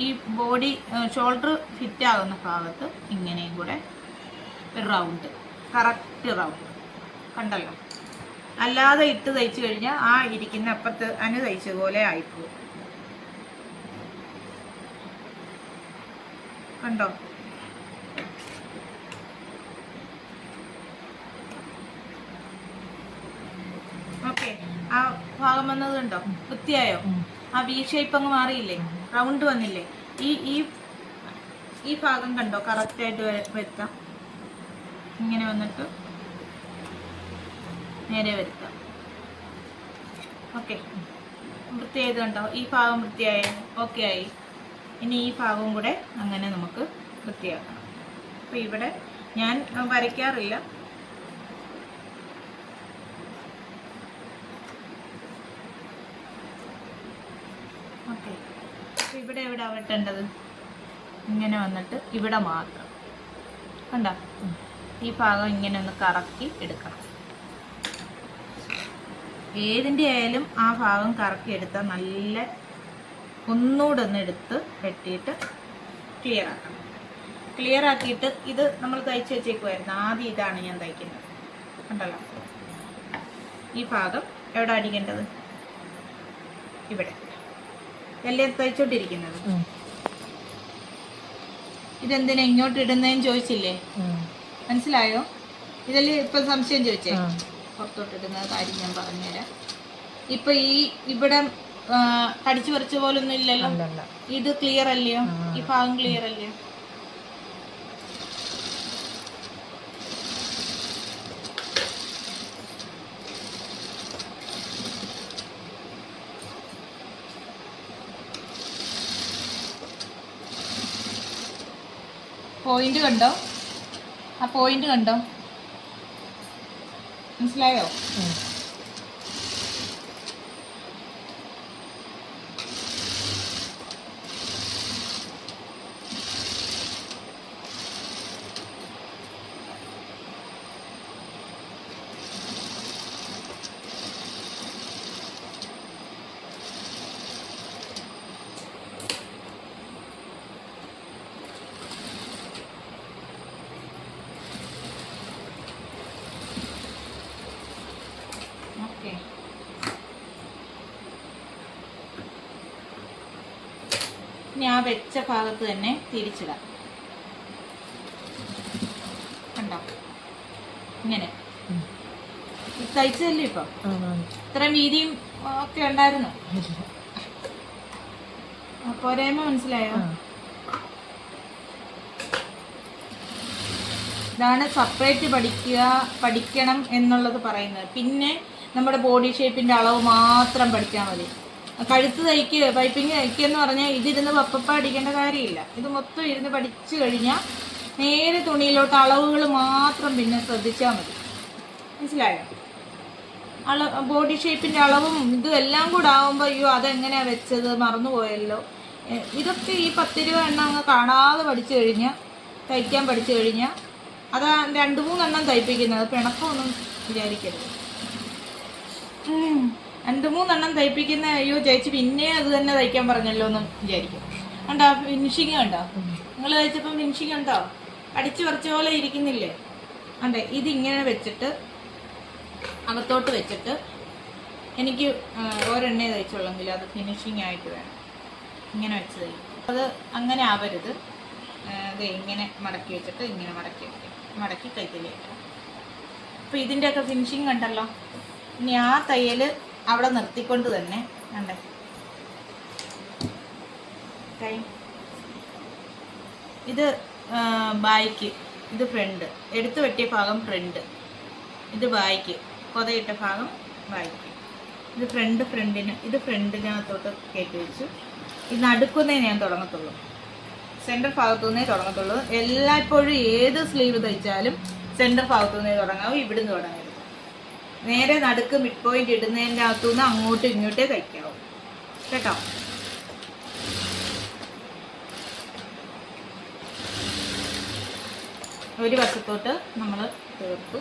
ഈ body shoulder fit ആകുന്ന ഭാഗത്ത് ഇങ്ങനെയും കൂടെ റൗണ്ട്, കറക്റ്റ് റൗണ്ട് കണ്ടല്ലോ. അല്ലാതെ ഇട്ട് തയ്ച്ചു കഴിഞ്ഞാൽ ആ ഇരിക്കുന്ന അപ്പത്ത് അതിന് തയ്ച്ച പോലെ ആയിപ്പോവും. കണ്ടോ? ഓക്കെ, ആ ഭാഗം വന്നത് കണ്ടോ? വൃത്തിയായോ? ആ വി ഷേപ്പ് അങ്ങ് മാറിയില്ലേ? റൗണ്ട് വന്നില്ലേ? ഈ ഭാഗം കണ്ടോ? കറക്റ്റായിട്ട് വരുത്താം. ഇങ്ങനെ വന്നിട്ട് നേരെ വരുത്താം. ഓക്കെ, വൃത്തിയായത് കണ്ടോ? ഈ ഭാഗം വൃത്തിയായി, ഓക്കെ ആയി. ഇനി ഈ ഭാഗവും കൂടെ അങ്ങനെ നമുക്ക് വൃത്തിയാക്കണം. അപ്പോൾ ഇവിടെ ഞാൻ വരയ്ക്കാറില്ല. ഓക്കെ, ഇവിടെ എവിടെ വെട്ടേണ്ടത്? ഇങ്ങനെ വന്നിട്ട് ഇവിടെ മാത്രം കണ്ടോ? ഈ ഭാഗം ഇങ്ങനെ ഒന്ന് കറക്കി എടുക്കണം. ഏതിൻ്റെ ആയാലും ആ ഭാഗം കറക്കി എടുത്താൽ നല്ല ഒന്നുകൂടെ ഒന്ന് എടുത്ത് വെട്ടിയിട്ട് ക്ലിയർ ആക്കണം. ക്ലിയർ ആക്കിയിട്ട് ഇത് നമ്മൾ തയ്ച്ച് വെച്ചേക്കുമായിരുന്നു. ആദ്യം ഇതാണ് ഞാൻ തയ്ക്കുന്നത് കണ്ടല്ലോ. ഈ ഭാഗം എവിടെ അടിക്കേണ്ടത്? ഇവിടെ എല്ലാം തയ്ച്ചോണ്ടിരിക്കുന്നത്. ഇതെന്തിനാ ഇങ്ങോട്ട് ഇടുന്നതെന്ന് ചോദിച്ചില്ലേ? മനസ്സിലായോ? ഇതല്ലേ ഇപ്പം സംശയം ചോദിച്ചേ? പുറത്തോട്ട് ഇടുന്ന കാര്യം ഞാൻ പറഞ്ഞുതരാം. ഇപ്പൊ ഇവിടെ കടിച്ചു പറിച്ച പോലൊന്നും ഇല്ലല്ലോ. ഇത് ക്ലിയർ അല്ലയോ? ഈ ഭാഗം ക്ലിയർ അല്ലയോ? പോയിന്റ് കണ്ടോ? ആ പോയിന്റ് കണ്ടോ? മനസ്സിലായോ? ഇനി ആ വെച്ച ഭാഗത്ത് തന്നെ തിരിച്ചിടാം. കണ്ടോ? ഇങ്ങനെ തയ്ച്ചതല്ലേ? ഇപ്പൊ ഇത്രയും വീതിയും ഒക്കെ ഉണ്ടായിരുന്നു. പോരായ്മ മനസ്സിലായോ? ഇതാണ് സെപ്പറേറ്റ് പഠിക്കണം എന്നുള്ളത് പറയുന്നത്. പിന്നെ നമ്മുടെ ബോഡി ഷേപ്പിന്റെ അളവ് മാത്രം പഠിച്ചാൽ മതി. കഴുത്ത് പൈപ്പിങ് തയ്ക്കുക എന്ന് പറഞ്ഞാൽ ഇതിരുന്ന് പപ്പ അടിക്കേണ്ട കാര്യമില്ല. ഇത് മൊത്തം ഇരുന്ന് പഠിച്ചു കഴിഞ്ഞാൽ നേരെ തുണിയിലോട്ട് അളവുകൾ മാത്രം പിന്നെ ശ്രദ്ധിച്ചാൽ മതി. മനസ്സിലായോ? ബോഡി ഷേപ്പിന്റെ അളവും ഇതും എല്ലാം കൂടെ ആകുമ്പോൾ അയ്യോ അതെങ്ങനെയാ വെച്ചത് മറന്നുപോയല്ലോ. ഇതൊക്കെ ഈ 10-20 എണ്ണം അങ്ങ് കാണാതെ പഠിച്ചു കഴിഞ്ഞാൽ, തയ്ക്കാൻ പഠിച്ചു കഴിഞ്ഞാൽ, അതാ 2-3 എണ്ണം തയ്പ്പിക്കുന്നത്. പിണക്കമൊന്നും വിചാരിക്കരുത്. 2-3 എണ്ണം തയ്പ്പിക്കുന്ന അയ്യോ ചേച്ചി പിന്നെ അത് തന്നെ തയ്ക്കാൻ പറഞ്ഞല്ലോ എന്നും വിചാരിക്കും. കണ്ടോ ഫിനിഷിങ് കണ്ടോ? നിങ്ങൾ തയ്ച്ചപ്പം ഫിനിഷിങ് ഉണ്ടോ? അടിച്ചു പറിച്ച പോലെ ഇരിക്കുന്നില്ലേ? അതെ, ഇതിങ്ങനെ വെച്ചിട്ട് അകത്തോട്ട് വെച്ചിട്ട് എനിക്ക് ഒരെണ്ണേ തയ്ച്ചുള്ളെങ്കിൽ അത് ഫിനിഷിങ് ആയിട്ട് വേണം. ഇങ്ങനെ വെച്ച് തയ്ക്കും. അത് അങ്ങനെ ആവരുത്. അത് ഇങ്ങനെ മടക്കി വെച്ചിട്ട് ഇങ്ങനെ മടക്കി കൈത്തിലേക്ക്. അപ്പോൾ ഇതിൻ്റെയൊക്കെ ഫിനിഷിങ് കണ്ടല്ലോ. ഇനി ആ തയ്യൽ അവിടെ നിർത്തിക്കൊണ്ട് തന്നെ കണ്ടേ ഇത് ബായ്ക്ക്, ഇത് ഫ്രണ്ട്, എടുത്തു വെട്ടിയ ഭാഗം ഫ്രണ്ട്, ഇത് ബായ്ക്ക്, കൊതയിട്ട ഭാഗം ബായ്ക്ക്, ഇത് ഫ്രണ്ടിന്, ഇത് ഫ്രണ്ടിനകത്തോട്ട് കയറ്റി വെച്ചു. ഇത് നടുക്കുന്നേ ഞാൻ തുടങ്ങത്തുള്ളൂ, സെൻറ്റർ ഭാഗത്തുനിന്നേ തുടങ്ങത്തുള്ളൂ. എല്ലായ്പ്പോഴും ഏത് സ്ലീവ് തയ്ച്ചാലും സെൻറ്റർ ഭാഗത്തുനിന്നേ തുടങ്ങാവും, ഇവിടുന്ന് തുടങ്ങരുത്. നേരെ നടുക്ക് മിഡ് പോയിന്റ് ഇടുന്നതിൻ്റെ അകത്തുനിന്ന് അങ്ങോട്ടും ഇങ്ങോട്ടേ തയ്ക്കാവും കേട്ടോ. ഒരു വശത്തോട്ട് നമ്മൾ തീർത്തു.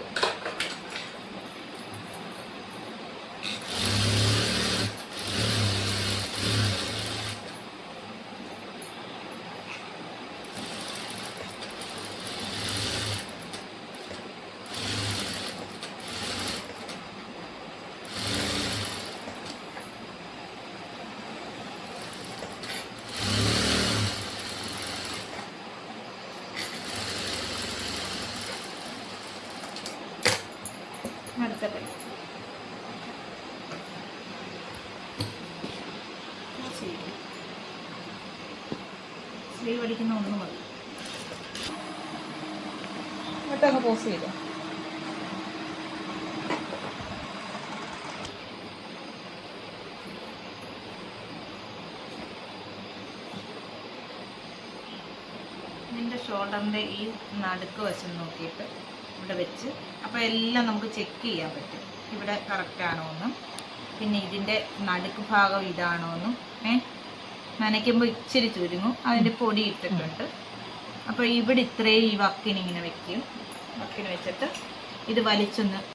അടുത്ത കൈ സ്ലീവ് അടിക്കുന്ന ഒന്ന് മതി. എന്നിട്ടങ്ങ് പോസ് ചെയ്തോ. ഇതിൻ്റെ ഷോൾഡറിൻ്റെ ഈ നടുക്ക് വശം നോക്കിയിട്ട് ഇവിടെ വെച്ച് അപ്പോൾ എല്ലാം നമുക്ക് ചെക്ക് ചെയ്യാൻ പറ്റും, ഇവിടെ കറക്റ്റാണോ എന്നും പിന്നെ ഇതിൻ്റെ നടുക്ക് ഭാഗം ഇതാണോ എന്നും. നനയ്ക്കുമ്പോൾ ഇച്ചിരി ചുരുങ്ങും, അതിൻ്റെ പൊടി ഇട്ടിട്ടുണ്ട്. അപ്പോൾ ഇവിടെ ഇത്രയും ഈ വക്കിനിങ്ങനെ വെക്കും. വക്കിന് വെച്ചിട്ട് ഇത് വലിച്ചൊന്ന്